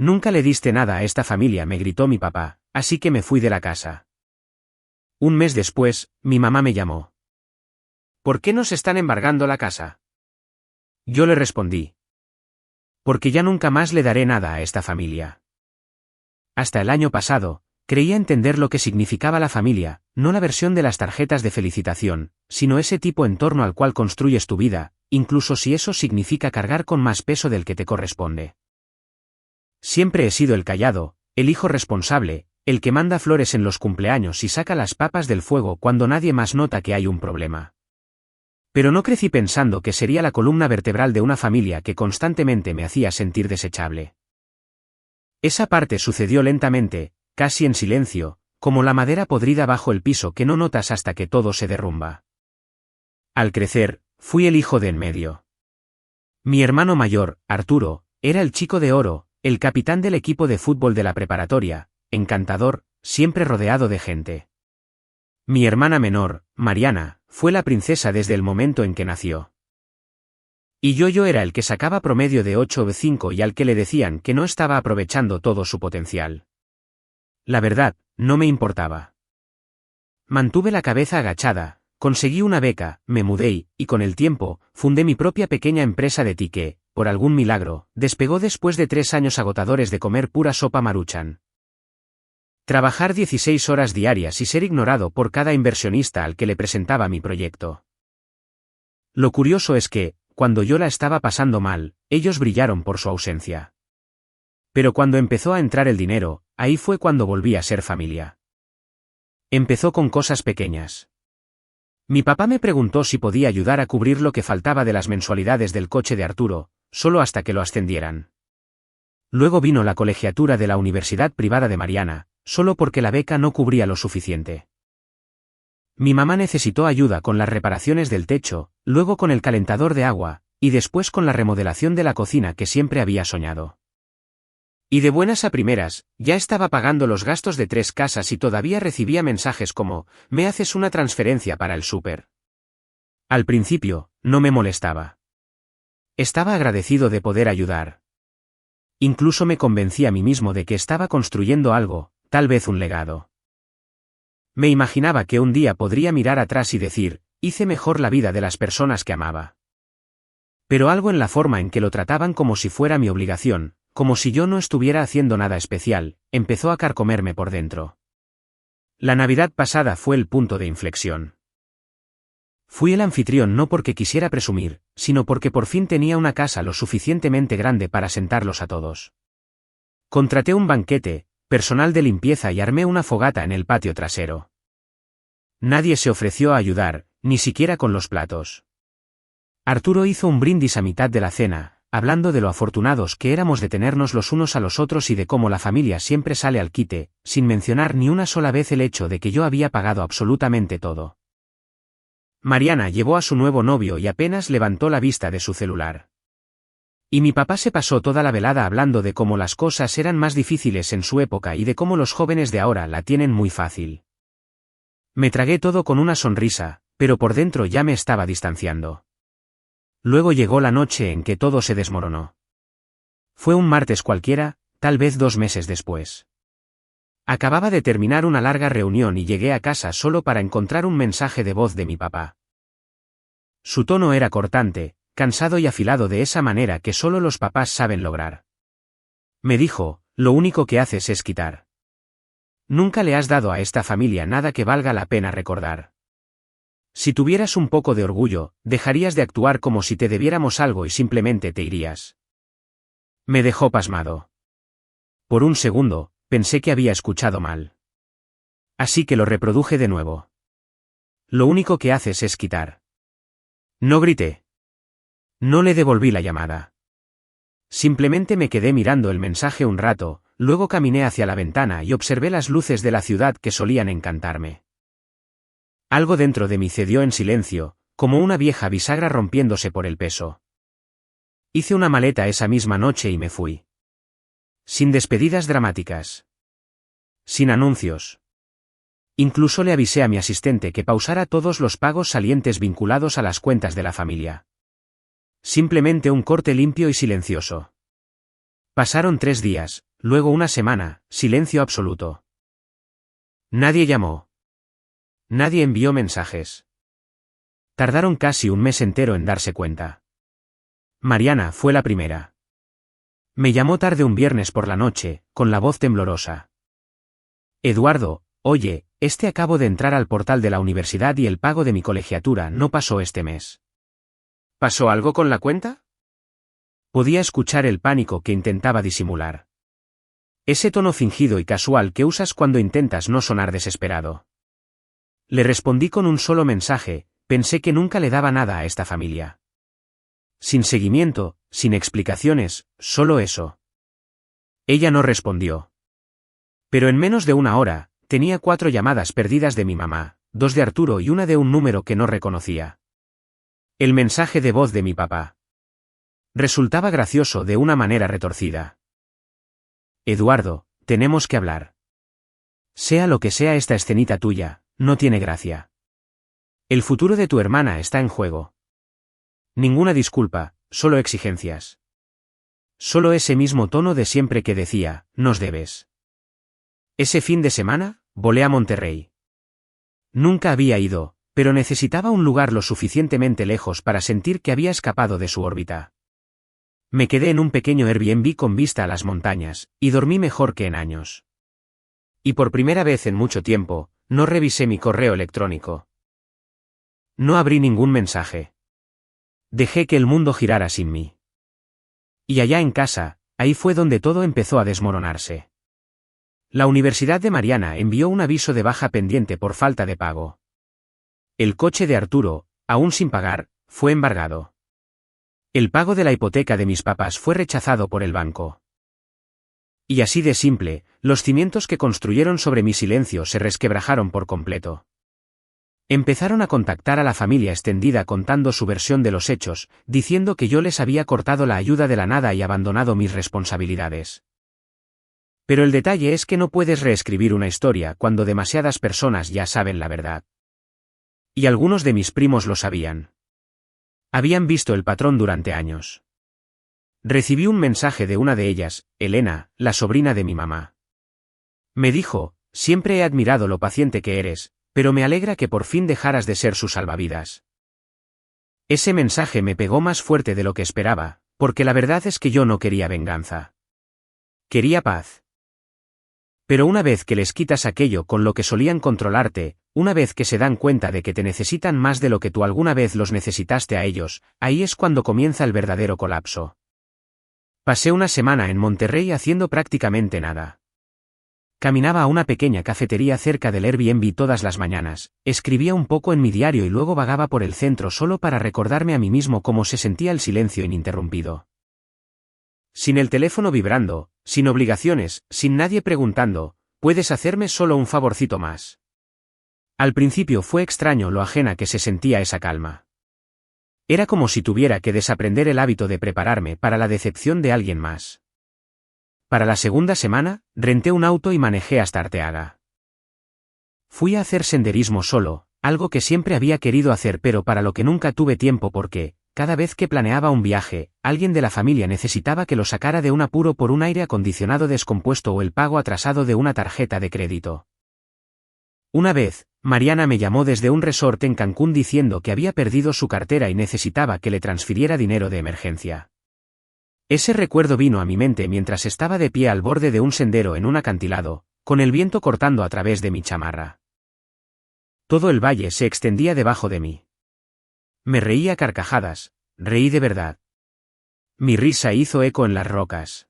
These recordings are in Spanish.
Nunca le diste nada a esta familia, me gritó mi papá, así que me fui de la casa. Un mes después, mi mamá me llamó. ¿Por qué nos están embargando la casa? Yo le respondí. Porque ya nunca más le daré nada a esta familia. Hasta el año pasado, creía entender lo que significaba la familia, no la versión de las tarjetas de felicitación, sino ese tipo en torno al cual construyes tu vida, incluso si eso significa cargar con más peso del que te corresponde. Siempre he sido el callado, el hijo responsable, el que manda flores en los cumpleaños y saca las papas del fuego cuando nadie más nota que hay un problema. Pero no crecí pensando que sería la columna vertebral de una familia que constantemente me hacía sentir desechable. Esa parte sucedió lentamente, casi en silencio, como la madera podrida bajo el piso que no notas hasta que todo se derrumba. Al crecer, fui el hijo de en medio. Mi hermano mayor, Arturo, era el chico de oro, el capitán del equipo de fútbol de la preparatoria, encantador, siempre rodeado de gente. Mi hermana menor, Mariana, fue la princesa desde el momento en que nació. Y yo era el que sacaba promedio de 8 o 5 y al que le decían que no estaba aprovechando todo su potencial. La verdad, no me importaba. Mantuve la cabeza agachada, conseguí una beca, me mudé y, con el tiempo, fundé mi propia pequeña empresa de té que, por algún milagro, despegó después de 3 años agotadores de comer pura sopa Maruchan. Trabajar 16 horas diarias y ser ignorado por cada inversionista al que le presentaba mi proyecto. Lo curioso es que, cuando yo la estaba pasando mal, ellos brillaron por su ausencia. Pero cuando empezó a entrar el dinero, ahí fue cuando volví a ser familia. Empezó con cosas pequeñas. Mi papá me preguntó si podía ayudar a cubrir lo que faltaba de las mensualidades del coche de Arturo, solo hasta que lo ascendieran. Luego vino la colegiatura de la universidad privada de Mariana, solo porque la beca no cubría lo suficiente. Mi mamá necesitó ayuda con las reparaciones del techo, luego con el calentador de agua, y después con la remodelación de la cocina que siempre había soñado. Y de buenas a primeras, ya estaba pagando los gastos de 3 casas y todavía recibía mensajes como, ¿me haces una transferencia para el súper? Al principio, no me molestaba. Estaba agradecido de poder ayudar. Incluso me convencí a mí mismo de que estaba construyendo algo, tal vez un legado. Me imaginaba que un día podría mirar atrás y decir, hice mejor la vida de las personas que amaba. Pero algo en la forma en que lo trataban como si fuera mi obligación, como si yo no estuviera haciendo nada especial, empezó a carcomerme por dentro. La Navidad pasada fue el punto de inflexión. Fui el anfitrión no porque quisiera presumir, sino porque por fin tenía una casa lo suficientemente grande para sentarlos a todos. Contraté un banquete, personal de limpieza y armé una fogata en el patio trasero. Nadie se ofreció a ayudar, ni siquiera con los platos. Arturo hizo un brindis a mitad de la cena, hablando de lo afortunados que éramos de tenernos los unos a los otros y de cómo la familia siempre sale al quite, sin mencionar ni una sola vez el hecho de que yo había pagado absolutamente todo. Mariana llevó a su nuevo novio y apenas levantó la vista de su celular. Y mi papá se pasó toda la velada hablando de cómo las cosas eran más difíciles en su época y de cómo los jóvenes de ahora la tienen muy fácil. Me tragué todo con una sonrisa, pero por dentro ya me estaba distanciando. Luego llegó la noche en que todo se desmoronó. Fue un martes cualquiera, tal vez 2 meses después. Acababa de terminar una larga reunión y llegué a casa solo para encontrar un mensaje de voz de mi papá. Su tono era cortante, cansado y afilado de esa manera que solo los papás saben lograr. Me dijo, lo único que haces es quitar. Nunca le has dado a esta familia nada que valga la pena recordar. Si tuvieras un poco de orgullo, dejarías de actuar como si te debiéramos algo y simplemente te irías. Me dejó pasmado. Por un segundo, pensé que había escuchado mal. Así que lo reproduje de nuevo. Lo único que haces es quitar. No grité. No le devolví la llamada. Simplemente me quedé mirando el mensaje un rato, luego caminé hacia la ventana y observé las luces de la ciudad que solían encantarme. Algo dentro de mí cedió en silencio, como una vieja bisagra rompiéndose por el peso. Hice una maleta esa misma noche y me fui. Sin despedidas dramáticas. Sin anuncios. Incluso le avisé a mi asistente que pausara todos los pagos salientes vinculados a las cuentas de la familia. Simplemente un corte limpio y silencioso. Pasaron 3 días, luego una semana, silencio absoluto. Nadie llamó. Nadie envió mensajes. Tardaron casi un mes entero en darse cuenta. Mariana fue la primera. Me llamó tarde un viernes por la noche, con la voz temblorosa. Eduardo, oye, acabo de entrar al portal de la universidad y el pago de mi colegiatura no pasó este mes. ¿Pasó algo con la cuenta? Podía escuchar el pánico que intentaba disimular. Ese tono fingido y casual que usas cuando intentas no sonar desesperado. Le respondí con un solo mensaje, pensé que nunca le daba nada a esta familia. Sin seguimiento, sin explicaciones, solo eso. Ella no respondió. Pero en menos de una hora, tenía 4 llamadas perdidas de mi mamá, 2 de Arturo y una de un número que no reconocía. El mensaje de voz de mi papá. Resultaba gracioso de una manera retorcida. Eduardo, tenemos que hablar. Sea lo que sea esta escenita tuya, no tiene gracia. El futuro de tu hermana está en juego. Ninguna disculpa, solo exigencias. Solo ese mismo tono de siempre que decía, nos debes. Ese fin de semana, volé a Monterrey. Nunca había ido, pero necesitaba un lugar lo suficientemente lejos para sentir que había escapado de su órbita. Me quedé en un pequeño Airbnb con vista a las montañas, y dormí mejor que en años. Y por primera vez en mucho tiempo, no revisé mi correo electrónico. No abrí ningún mensaje. Dejé que el mundo girara sin mí. Y allá en casa, ahí fue donde todo empezó a desmoronarse. La Universidad de Mariana envió un aviso de baja pendiente por falta de pago. El coche de Arturo, aún sin pagar, fue embargado. El pago de la hipoteca de mis papás fue rechazado por el banco. Y así de simple, los cimientos que construyeron sobre mi silencio se resquebrajaron por completo. Empezaron a contactar a la familia extendida contando su versión de los hechos, diciendo que yo les había cortado la ayuda de la nada y abandonado mis responsabilidades. Pero el detalle es que no puedes reescribir una historia cuando demasiadas personas ya saben la verdad. Y algunos de mis primos lo sabían. Habían visto el patrón durante años. Recibí un mensaje de una de ellas, Elena, la sobrina de mi mamá. Me dijo, siempre he admirado lo paciente que eres, pero me alegra que por fin dejaras de ser su salvavidas. Ese mensaje me pegó más fuerte de lo que esperaba, porque la verdad es que yo no quería venganza. Quería paz. Pero una vez que les quitas aquello con lo que solían controlarte, una vez que se dan cuenta de que te necesitan más de lo que tú alguna vez los necesitaste a ellos, ahí es cuando comienza el verdadero colapso. Pasé una semana en Monterrey haciendo prácticamente nada. Caminaba a una pequeña cafetería cerca del Airbnb todas las mañanas, escribía un poco en mi diario y luego vagaba por el centro solo para recordarme a mí mismo cómo se sentía el silencio ininterrumpido. Sin el teléfono vibrando, sin obligaciones, sin nadie preguntando, ¿puedes hacerme solo un favorcito más? Al principio fue extraño lo ajena que se sentía esa calma. Era como si tuviera que desaprender el hábito de prepararme para la decepción de alguien más. Para la segunda semana, renté un auto y manejé hasta Arteaga. Fui a hacer senderismo solo, algo que siempre había querido hacer pero para lo que nunca tuve tiempo porque, cada vez que planeaba un viaje, alguien de la familia necesitaba que lo sacara de un apuro por un aire acondicionado descompuesto o el pago atrasado de una tarjeta de crédito. Una vez, Mariana me llamó desde un resort en Cancún diciendo que había perdido su cartera y necesitaba que le transfiriera dinero de emergencia. Ese recuerdo vino a mi mente mientras estaba de pie al borde de un sendero en un acantilado, con el viento cortando a través de mi chamarra. Todo el valle se extendía debajo de mí. Me reí a carcajadas, reí de verdad. Mi risa hizo eco en las rocas.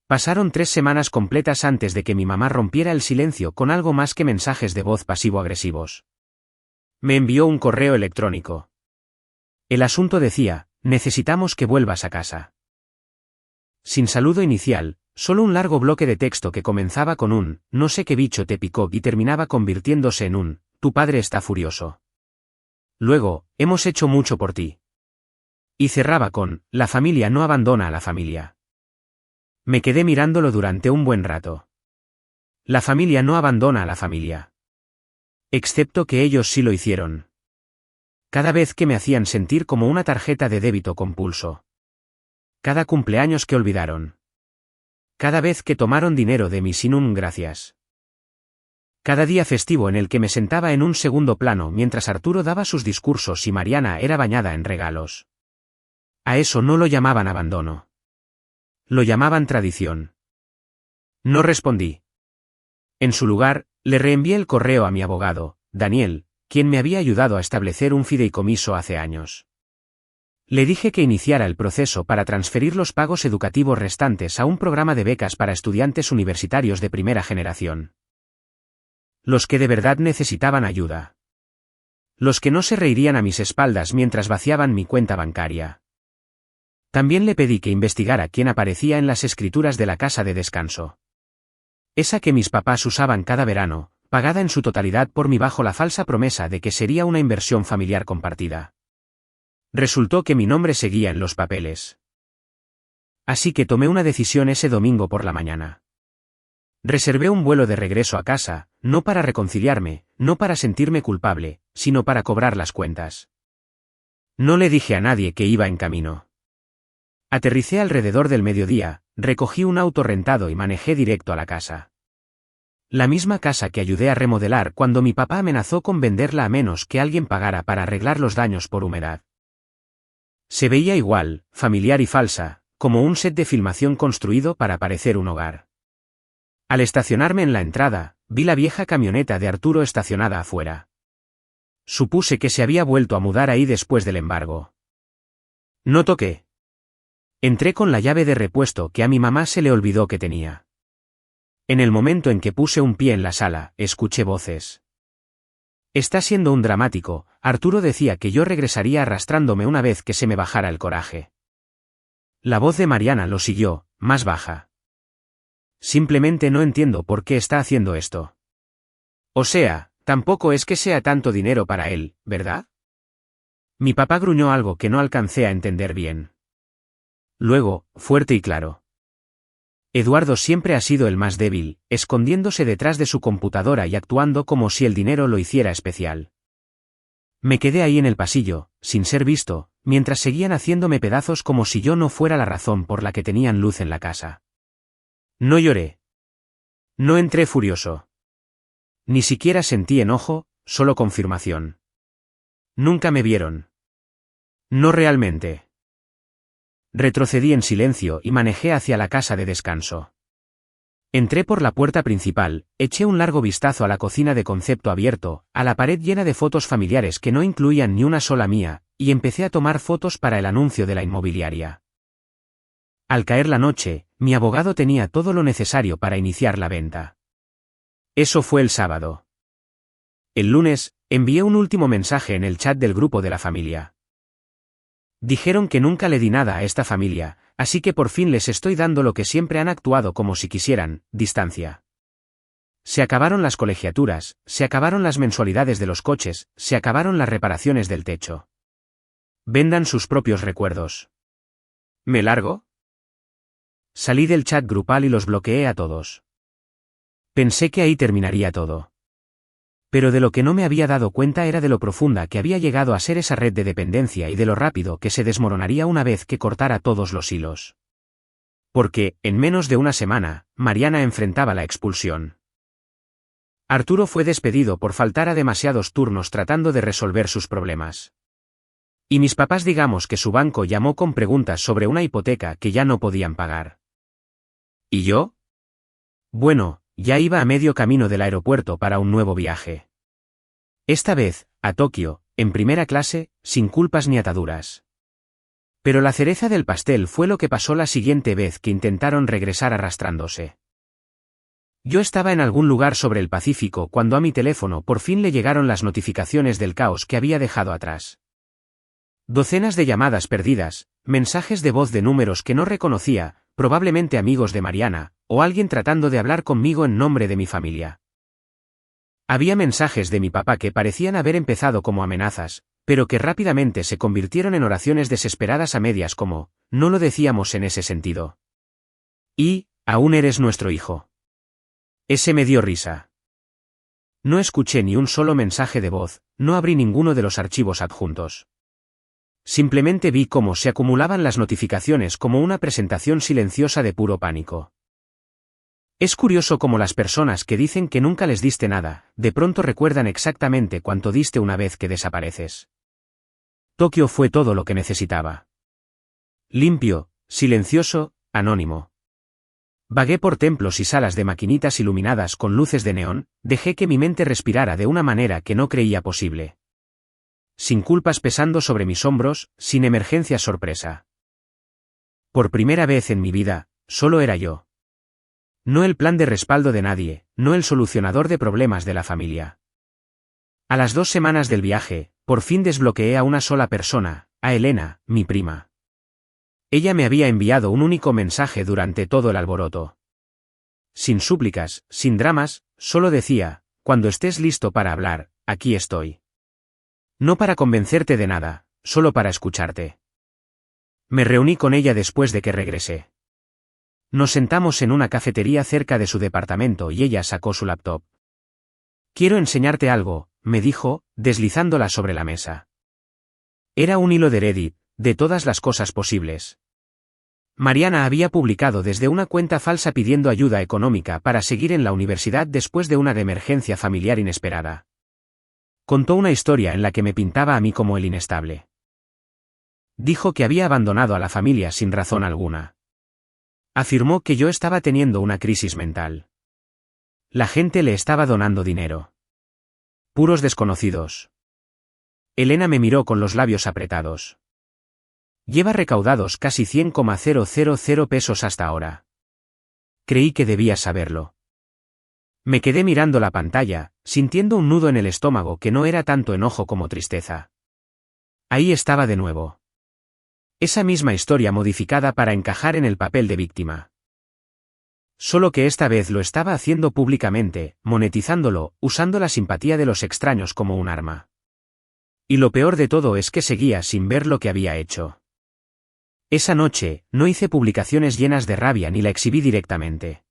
Pasaron 3 semanas completas antes de que mi mamá rompiera el silencio con algo más que mensajes de voz pasivo-agresivos. Me envió un correo electrónico. El asunto decía, necesitamos que vuelvas a casa. Sin saludo inicial, solo un largo bloque de texto que comenzaba con un, no sé qué bicho te picó y terminaba convirtiéndose en un, tu padre está furioso. Luego, hemos hecho mucho por ti. Y cerraba con, la familia no abandona a la familia. Me quedé mirándolo durante un buen rato. La familia no abandona a la familia. Excepto que ellos sí lo hicieron. Cada vez que me hacían sentir como una tarjeta de débito con pulso. Cada cumpleaños que olvidaron. cada vez que tomaron dinero de mí sin un gracias. Cada día festivo en el que me sentaba en un segundo plano mientras Arturo daba sus discursos y Mariana era bañada en regalos. A eso no lo llamaban abandono. Lo llamaban tradición. No respondí. En su lugar, le reenvié el correo a mi abogado, Daniel, quien me había ayudado a establecer un fideicomiso hace años. Le dije que iniciara el proceso para transferir los pagos educativos restantes a un programa de becas para estudiantes universitarios de primera generación. Los que de verdad necesitaban ayuda. Los que no se reirían a mis espaldas mientras vaciaban mi cuenta bancaria. También le pedí que investigara quién aparecía en las escrituras de la casa de descanso. Esa que mis papás usaban cada verano, pagada en su totalidad por mí bajo la falsa promesa de que sería una inversión familiar compartida. Resultó que mi nombre seguía en los papeles. Así que tomé una decisión ese domingo por la mañana. Reservé un vuelo de regreso a casa, no para reconciliarme, no para sentirme culpable, sino para cobrar las cuentas. No le dije a nadie que iba en camino. Aterricé alrededor del mediodía, recogí un auto rentado y manejé directo a la casa. La misma casa que ayudé a remodelar cuando mi papá amenazó con venderla a menos que alguien pagara para arreglar los daños por humedad. Se veía igual, familiar y falsa, como un set de filmación construido para parecer un hogar. Al estacionarme en la entrada, vi la vieja camioneta de Arturo estacionada afuera. Supuse que se había vuelto a mudar ahí después del embargo. No toqué. Entré con la llave de repuesto que a mi mamá se le olvidó que tenía. En el momento en que puse un pie en la sala, escuché voces. Está siendo un dramático, Arturo decía que yo regresaría arrastrándome una vez que se me bajara el coraje. La voz de Mariana lo siguió, más baja. Simplemente no entiendo por qué está haciendo esto. O sea, tampoco es que sea tanto dinero para él, ¿verdad? Mi papá gruñó algo que no alcancé a entender bien. Luego, fuerte y claro. Eduardo siempre ha sido el más débil, escondiéndose detrás de su computadora y actuando como si el dinero lo hiciera especial. Me quedé ahí en el pasillo, sin ser visto, mientras seguían haciéndome pedazos como si yo no fuera la razón por la que tenían luz en la casa. No lloré. No entré furioso. Ni siquiera sentí enojo, solo confirmación. Nunca me vieron. No realmente. Retrocedí en silencio y manejé hacia la casa de descanso. Entré por la puerta principal, eché un largo vistazo a la cocina de concepto abierto, a la pared llena de fotos familiares que no incluían ni una sola mía, y empecé a tomar fotos para el anuncio de la inmobiliaria. Al caer la noche, mi abogado tenía todo lo necesario para iniciar la venta. Eso fue el sábado. El lunes, envié un último mensaje en el chat del grupo de la familia. Dijeron que nunca le di nada a esta familia, así que por fin les estoy dando lo que siempre han actuado como si quisieran, distancia. Se acabaron las colegiaturas, se acabaron las mensualidades de los coches, se acabaron las reparaciones del techo. Vendan sus propios recuerdos. ¿Me largo? Salí del chat grupal y los bloqueé a todos. Pensé que ahí terminaría todo. Pero de lo que no me había dado cuenta era de lo profunda que había llegado a ser esa red de dependencia y de lo rápido que se desmoronaría una vez que cortara todos los hilos. Porque, en menos de una semana, Mariana enfrentaba la expulsión. Arturo fue despedido por faltar a demasiados turnos tratando de resolver sus problemas. Y mis papás digamos que su banco llamó con preguntas sobre una hipoteca que ya no podían pagar. ¿Y yo? Bueno, ya iba a medio camino del aeropuerto para un nuevo viaje. Esta vez, a Tokio, en primera clase, sin culpas ni ataduras. Pero la cereza del pastel fue lo que pasó la siguiente vez que intentaron regresar arrastrándose. Yo estaba en algún lugar sobre el Pacífico cuando a mi teléfono por fin le llegaron las notificaciones del caos que había dejado atrás. Docenas de llamadas perdidas, mensajes de voz de números que no reconocía, probablemente amigos de Mariana, o alguien tratando de hablar conmigo en nombre de mi familia. Había mensajes de mi papá que parecían haber empezado como amenazas, pero que rápidamente se convirtieron en oraciones desesperadas a medias como, no lo decíamos en ese sentido. Y, aún eres nuestro hijo. Ese me dio risa. No escuché ni un solo mensaje de voz, no abrí ninguno de los archivos adjuntos. Simplemente vi cómo se acumulaban las notificaciones como una presentación silenciosa de puro pánico. Es curioso cómo las personas que dicen que nunca les diste nada, de pronto recuerdan exactamente cuánto diste una vez que desapareces. Tokio fue todo lo que necesitaba. Limpio, silencioso, anónimo. Vagué por templos y salas de maquinitas iluminadas con luces de neón, dejé que mi mente respirara de una manera que no creía posible. Sin culpas pesando sobre mis hombros, sin emergencias sorpresa. Por primera vez en mi vida, solo era yo. No el plan de respaldo de nadie, no el solucionador de problemas de la familia. A las 2 semanas del viaje, por fin desbloqueé a una sola persona, a Elena, mi prima. Ella me había enviado un único mensaje durante todo el alboroto. Sin súplicas, sin dramas, solo decía, cuando estés listo para hablar, aquí estoy. No para convencerte de nada, solo para escucharte. Me reuní con ella después de que regresé. Nos sentamos en una cafetería cerca de su departamento y ella sacó su laptop. Quiero enseñarte algo, me dijo, deslizándola sobre la mesa. Era un hilo de Reddit, de todas las cosas posibles. Mariana había publicado desde una cuenta falsa pidiendo ayuda económica para seguir en la universidad después de una emergencia familiar inesperada. Contó una historia en la que me pintaba a mí como el inestable. Dijo que había abandonado a la familia sin razón alguna. Afirmó que yo estaba teniendo una crisis mental. La gente le estaba donando dinero. Puros desconocidos. Elena me miró con los labios apretados. Lleva recaudados casi 100,000 pesos hasta ahora. Creí que debías saberlo. Me quedé mirando la pantalla, sintiendo un nudo en el estómago que no era tanto enojo como tristeza. Ahí estaba de nuevo. Esa misma historia modificada para encajar en el papel de víctima. Solo que esta vez lo estaba haciendo públicamente, monetizándolo, usando la simpatía de los extraños como un arma. Y lo peor de todo es que seguía sin ver lo que había hecho. Esa noche, no hice publicaciones llenas de rabia ni la exhibí directamente.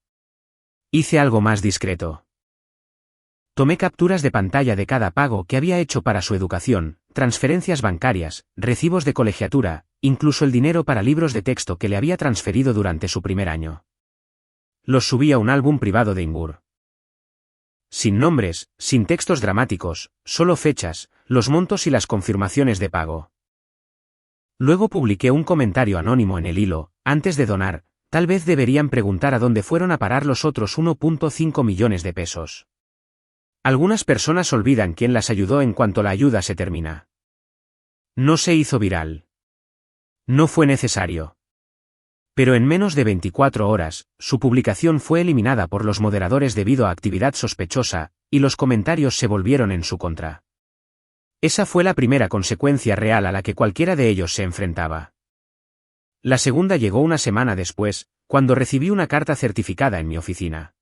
Hice algo más discreto. Tomé capturas de pantalla de cada pago que había hecho para su educación, transferencias bancarias, recibos de colegiatura, incluso el dinero para libros de texto que le había transferido durante su primer año. Los subí a un álbum privado de Imgur. Sin nombres, sin textos dramáticos, solo fechas, los montos y las confirmaciones de pago. Luego publiqué un comentario anónimo en el hilo, antes de donar, tal vez deberían preguntar a dónde fueron a parar los otros 1,5 millones de pesos. Algunas personas olvidan quién las ayudó en cuanto la ayuda se termina. No se hizo viral. No fue necesario. Pero en menos de 24 horas, su publicación fue eliminada por los moderadores debido a actividad sospechosa, y los comentarios se volvieron en su contra. Esa fue la primera consecuencia real a la que cualquiera de ellos se enfrentaba. La segunda llegó una semana después, cuando recibí una carta certificada en mi oficina.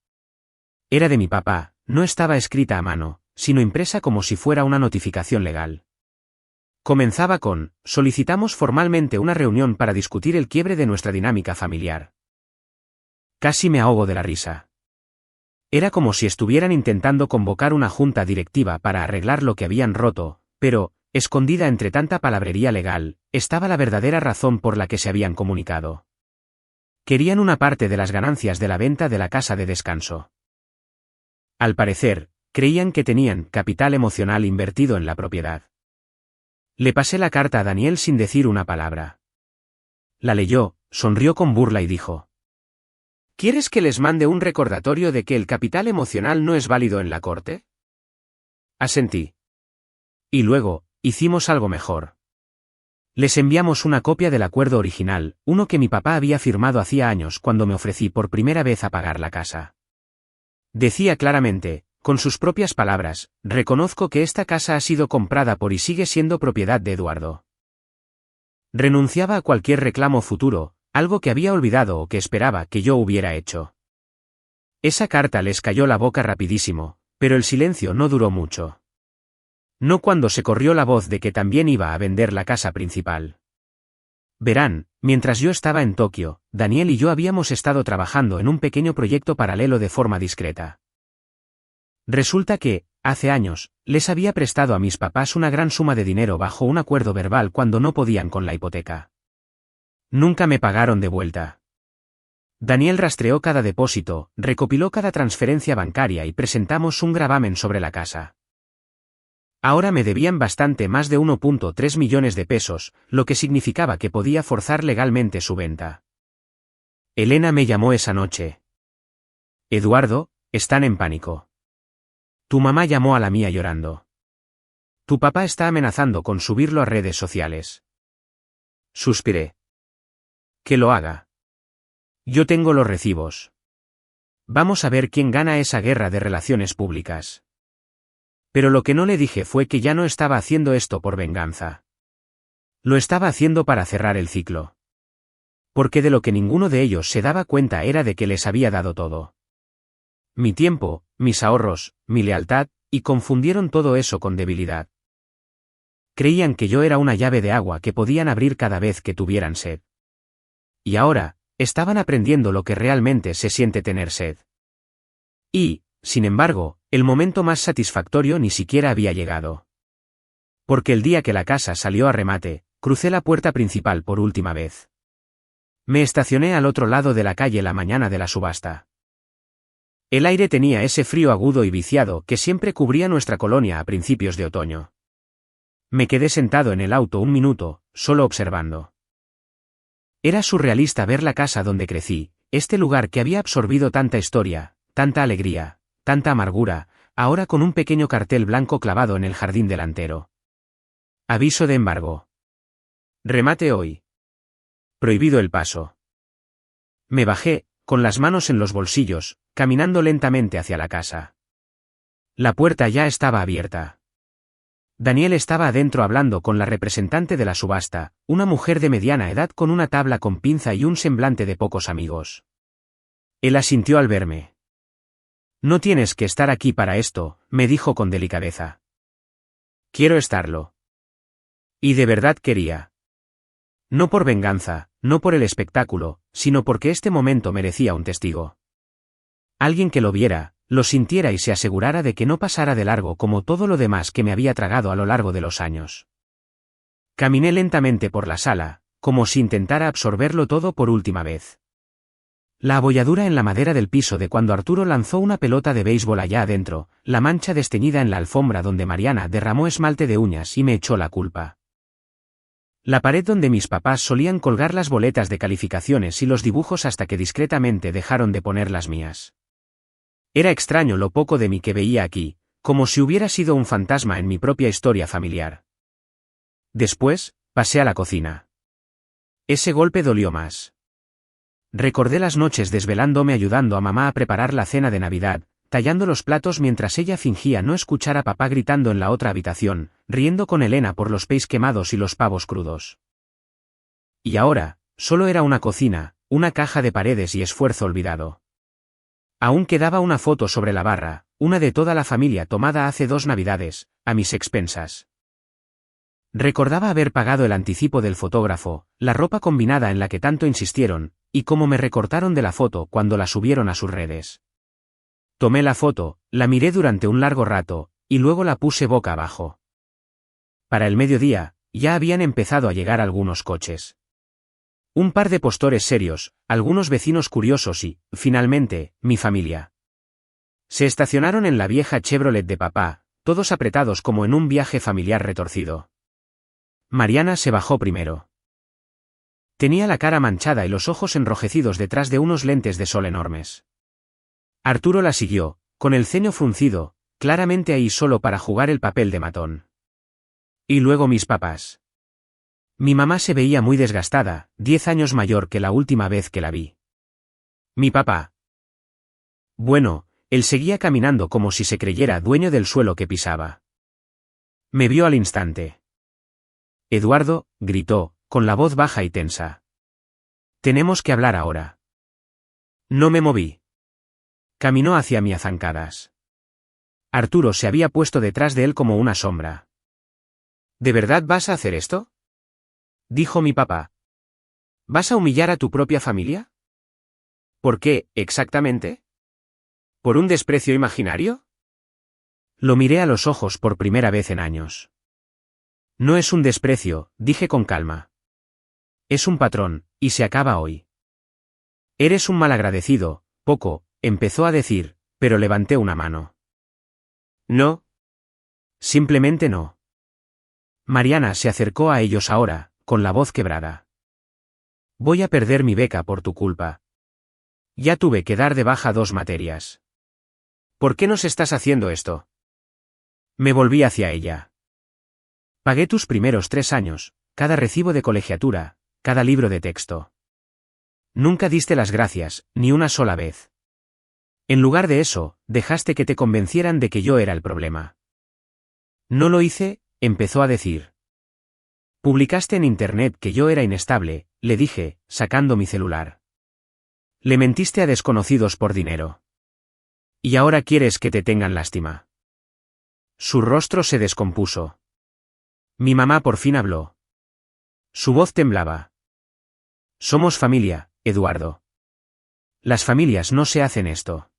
Era de mi papá, no estaba escrita a mano, sino impresa como si fuera una notificación legal. Comenzaba con: solicitamos formalmente una reunión para discutir el quiebre de nuestra dinámica familiar. Casi me ahogo de la risa. Era como si estuvieran intentando convocar una junta directiva para arreglar lo que habían roto, pero, escondida entre tanta palabrería legal, estaba la verdadera razón por la que se habían comunicado. Querían una parte de las ganancias de la venta de la casa de descanso. Al parecer, creían que tenían capital emocional invertido en la propiedad. Le pasé la carta a Daniel sin decir una palabra. La leyó, sonrió con burla y dijo: ¿Quieres que les mande un recordatorio de que el capital emocional no es válido en la corte? Asentí. Y luego, hicimos algo mejor. Les enviamos una copia del acuerdo original, uno que mi papá había firmado hacía años cuando me ofrecí por primera vez a pagar la casa. Decía claramente, con sus propias palabras: reconozco que esta casa ha sido comprada por y sigue siendo propiedad de Eduardo. Renunciaba a cualquier reclamo futuro, algo que había olvidado o que esperaba que yo hubiera hecho. Esa carta les cayó la boca rapidísimo, pero el silencio no duró mucho. No cuando se corrió la voz de que también iba a vender la casa principal. Verán, mientras yo estaba en Tokio, Daniel y yo habíamos estado trabajando en un pequeño proyecto paralelo de forma discreta. Resulta que, hace años, les había prestado a mis papás una gran suma de dinero bajo un acuerdo verbal cuando no podían con la hipoteca. Nunca me pagaron de vuelta. Daniel rastreó cada depósito, recopiló cada transferencia bancaria y presentamos un gravamen sobre la casa. Ahora me debían bastante más de 1,3 millones de pesos, lo que significaba que podía forzar legalmente su venta. Elena me llamó esa noche. Eduardo, están en pánico. Tu mamá llamó a la mía llorando. Tu papá está amenazando con subirlo a redes sociales. Suspiré. Que lo haga. Yo tengo los recibos. Vamos a ver quién gana esa guerra de relaciones públicas. Pero lo que no le dije fue que ya no estaba haciendo esto por venganza. Lo estaba haciendo para cerrar el ciclo. Porque de lo que ninguno de ellos se daba cuenta era de que les había dado todo. Mi tiempo, mis ahorros, mi lealtad, y confundieron todo eso con debilidad. Creían que yo era una llave de agua que podían abrir cada vez que tuvieran sed. Y ahora, estaban aprendiendo lo que realmente se siente tener sed. Y, sin embargo, el momento más satisfactorio ni siquiera había llegado. Porque el día que la casa salió a remate, crucé la puerta principal por última vez. Me estacioné al otro lado de la calle la mañana de la subasta. El aire tenía ese frío agudo y viciado que siempre cubría nuestra colonia a principios de otoño. Me quedé sentado en el auto un minuto, solo observando. Era surrealista ver la casa donde crecí, este lugar que había absorbido tanta historia, tanta alegría, tanta amargura, ahora con un pequeño cartel blanco clavado en el jardín delantero. Aviso de embargo. Remate hoy. Prohibido el paso. Me bajé, con las manos en los bolsillos, caminando lentamente hacia la casa. La puerta ya estaba abierta. Daniel estaba adentro hablando con la representante de la subasta, una mujer de mediana edad con una tabla con pinza y un semblante de pocos amigos. Él asintió al verme. No tienes que estar aquí para esto, me dijo con delicadeza. Quiero estarlo. Y de verdad quería. No por venganza, no por el espectáculo, sino porque este momento merecía un testigo. Alguien que lo viera, lo sintiera y se asegurara de que no pasara de largo como todo lo demás que me había tragado a lo largo de los años. Caminé lentamente por la sala, como si intentara absorberlo todo por última vez. La abolladura en la madera del piso de cuando Arturo lanzó una pelota de béisbol allá adentro, la mancha desteñida en la alfombra donde Mariana derramó esmalte de uñas y me echó la culpa. La pared donde mis papás solían colgar las boletas de calificaciones y los dibujos hasta que discretamente dejaron de poner las mías. Era extraño lo poco de mí que veía aquí, como si hubiera sido un fantasma en mi propia historia familiar. Después, pasé a la cocina. Ese golpe dolió más. Recordé las noches desvelándome ayudando a mamá a preparar la cena de Navidad, tallando los platos mientras ella fingía no escuchar a papá gritando en la otra habitación, riendo con Elena por los peis quemados y los pavos crudos. Y ahora, solo era una cocina, una caja de paredes y esfuerzo olvidado. Aún quedaba una foto sobre la barra, una de toda la familia tomada hace 2 Navidades, a mis expensas. Recordaba haber pagado el anticipo del fotógrafo, la ropa combinada en la que tanto insistieron, y cómo me recortaron de la foto cuando la subieron a sus redes. Tomé la foto, la miré durante un largo rato, y luego la puse boca abajo. Para el mediodía, ya habían empezado a llegar algunos coches. Un par de postores serios, algunos vecinos curiosos y, finalmente, mi familia. Se estacionaron en la vieja Chevrolet de papá, todos apretados como en un viaje familiar retorcido. Mariana se bajó primero. Tenía la cara manchada y los ojos enrojecidos detrás de unos lentes de sol enormes. Arturo la siguió, con el ceño fruncido, claramente ahí solo para jugar el papel de matón. Y luego mis papás. Mi mamá se veía muy desgastada, 10 años mayor que la última vez que la vi. Mi papá. Bueno, él seguía caminando como si se creyera dueño del suelo que pisaba. Me vio al instante. Eduardo, gritó, con la voz baja y tensa. Tenemos que hablar ahora. No me moví. Caminó hacia mí a zancadas. Arturo se había puesto detrás de él como una sombra. ¿De verdad vas a hacer esto?, dijo mi papá. ¿Vas a humillar a tu propia familia? ¿Por qué, exactamente? ¿Por un desprecio imaginario? Lo miré a los ojos por primera vez en años. No es un desprecio, dije con calma. Es un patrón, y se acaba hoy. Eres un malagradecido, poco, empezó a decir, pero levanté una mano. No. Simplemente no. Mariana se acercó a ellos ahora, con la voz quebrada. Voy a perder mi beca por tu culpa. Ya tuve que dar de baja 2 materias. ¿Por qué nos estás haciendo esto? Me volví hacia ella. Pagué tus primeros 3 años, cada recibo de colegiatura, cada libro de texto. Nunca diste las gracias, ni una sola vez. En lugar de eso, dejaste que te convencieran de que yo era el problema. No lo hice, empezó a decir. Publicaste en internet que yo era inestable, le dije, sacando mi celular. Le mentiste a desconocidos por dinero. Y ahora quieres que te tengan lástima. Su rostro se descompuso. Mi mamá por fin habló. Su voz temblaba. Somos familia, Eduardo. Las familias no se hacen esto.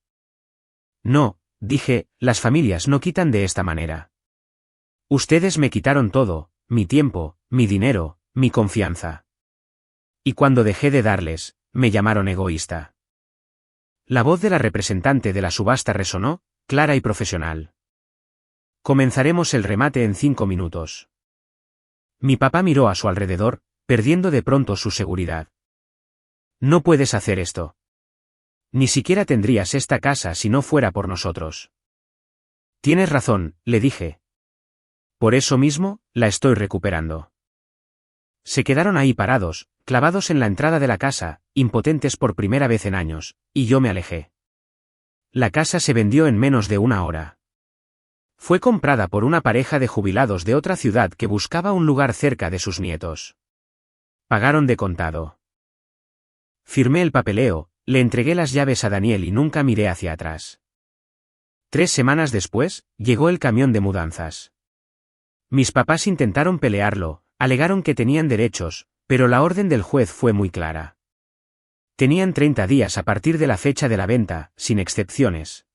No, dije, las familias no quitan de esta manera. Ustedes me quitaron todo, mi tiempo, mi dinero, mi confianza. Y cuando dejé de darles, me llamaron egoísta. La voz de la representante de la subasta resonó, clara y profesional. Comenzaremos el remate en 5 minutos. Mi papá miró a su alrededor, perdiendo de pronto su seguridad. No puedes hacer esto. Ni siquiera tendrías esta casa si no fuera por nosotros. Tienes razón, le dije. Por eso mismo, la estoy recuperando. Se quedaron ahí parados, clavados en la entrada de la casa, impotentes por primera vez en años, y yo me alejé. La casa se vendió en menos de 1 hora. Fue comprada por una pareja de jubilados de otra ciudad que buscaba un lugar cerca de sus nietos. Pagaron de contado. Firmé el papeleo, le entregué las llaves a Daniel y nunca miré hacia atrás. 3 semanas después, llegó el camión de mudanzas. Mis papás intentaron pelearlo, alegaron que tenían derechos, pero la orden del juez fue muy clara. Tenían 30 días a partir de la fecha de la venta, sin excepciones.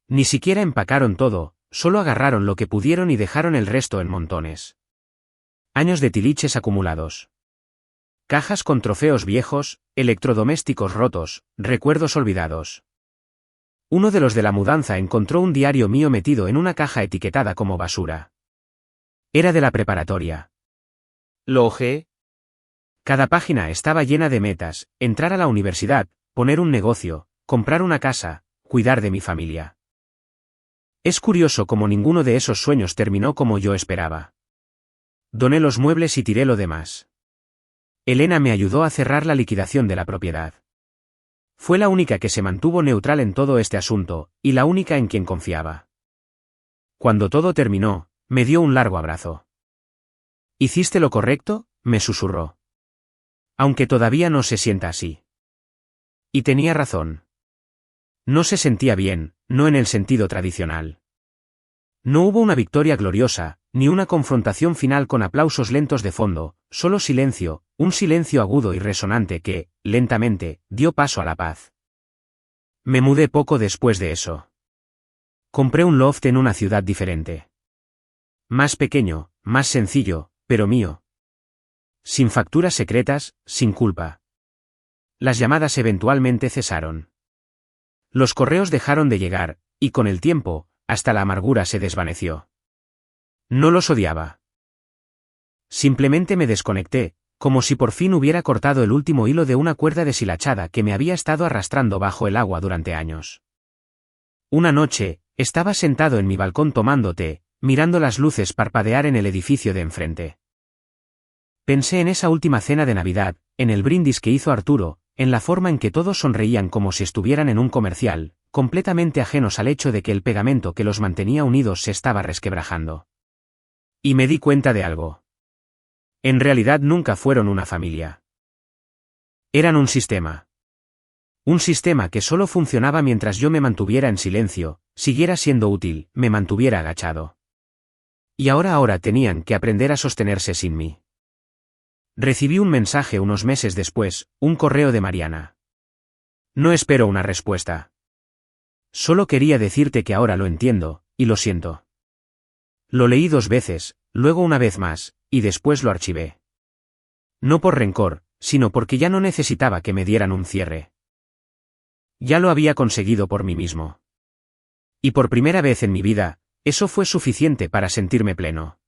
Ni siquiera empacaron todo, solo agarraron lo que pudieron y dejaron el resto en montones. Años de tiliches acumulados. Cajas con trofeos viejos, electrodomésticos rotos, recuerdos olvidados. Uno de los de la mudanza encontró un diario mío metido en una caja etiquetada como basura. Era de la preparatoria. Lo hojeé. Cada página estaba llena de metas: entrar a la universidad, poner un negocio, comprar una casa, cuidar de mi familia. Es curioso cómo ninguno de esos sueños terminó como yo esperaba. Doné los muebles y tiré lo demás. Elena me ayudó a cerrar la liquidación de la propiedad. Fue la única que se mantuvo neutral en todo este asunto, y la única en quien confiaba. Cuando todo terminó, me dio un largo abrazo. ¿Hiciste lo correcto?, me susurró. Aunque todavía no se sienta así. Y tenía razón. No se sentía bien, no en el sentido tradicional. No hubo una victoria gloriosa, ni una confrontación final con aplausos lentos de fondo, solo silencio, un silencio agudo y resonante que, lentamente, dio paso a la paz. Me mudé poco después de eso. Compré un loft en una ciudad diferente. Más pequeño, más sencillo, pero mío. Sin facturas secretas, sin culpa. Las llamadas eventualmente cesaron. Los correos dejaron de llegar, y con el tiempo, hasta la amargura se desvaneció. No los odiaba. Simplemente me desconecté, como si por fin hubiera cortado el último hilo de una cuerda deshilachada que me había estado arrastrando bajo el agua durante años. Una noche, estaba sentado en mi balcón tomando té, mirando las luces parpadear en el edificio de enfrente. Pensé en esa última cena de Navidad, en el brindis que hizo Arturo, en la forma en que todos sonreían como si estuvieran en un comercial, completamente ajenos al hecho de que el pegamento que los mantenía unidos se estaba resquebrajando. Y me di cuenta de algo. En realidad nunca fueron una familia. Eran un sistema. Un sistema que solo funcionaba mientras yo me mantuviera en silencio, siguiera siendo útil, me mantuviera agachado. Y ahora tenían que aprender a sostenerse sin mí. Recibí un mensaje unos meses después, un correo de Mariana. No espero una respuesta. Solo quería decirte que ahora lo entiendo, y lo siento. Lo leí 2 veces, luego una vez más, y después lo archivé. No por rencor, sino porque ya no necesitaba que me dieran un cierre. Ya lo había conseguido por mí mismo. Y por primera vez en mi vida, eso fue suficiente para sentirme pleno.